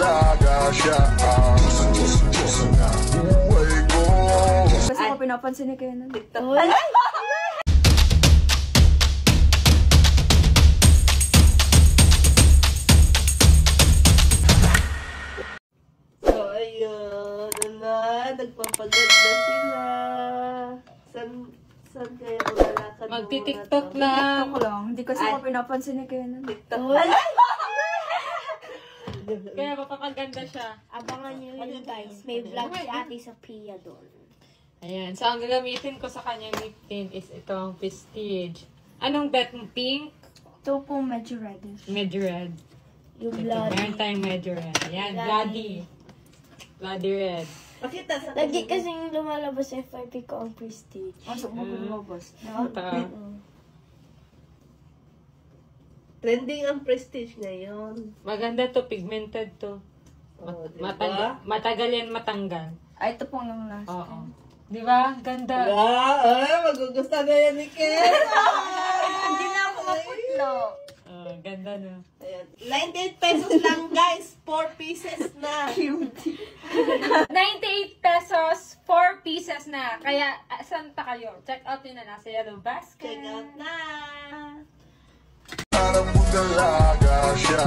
dalaga siya. Kasi ako pinapansin ni Kenan. So, ayun. Nagpapaganda sila. Saan kayo malalakad? Magti-tiktok TikTok lang. lang. Hindi kasi ako pinapansin ni Kenan. TikTok. Kaya mapapaganda siya. Abangan nyo yun guys. May vlog si Ate Sophia doon. Ayan. So, ang gagamitin ko sa kanyang lip tint is itong Prestige. Anong bet mo? Pink? Ito po medyo reddish. Medyo red. Yung Ito, vlog. meron tayong medyo red. Ayan, bloody. Bloody red. Pakita sa Lagi kasing lumalabas sa FYP ko ang Prestige. Masok mo po lumabas. Ito. trending ang Prestige ngayon. Maganda to, pigmented to. Oh, diba? Matagal yan matanggal. Ay, ito pong yung last Oo. time. Di ba? Ganda. Magugustuhan na yan ni Ken. Hindi na ako maputlo. Ganda no. Ayan. 98 pesos lang guys. 4 pieces na. 98 pesos, 4 pieces na. Kaya, saan pa kayo? Check out nyo na nasa Yellow Basket. Check out na. Alam mo dalaga siya.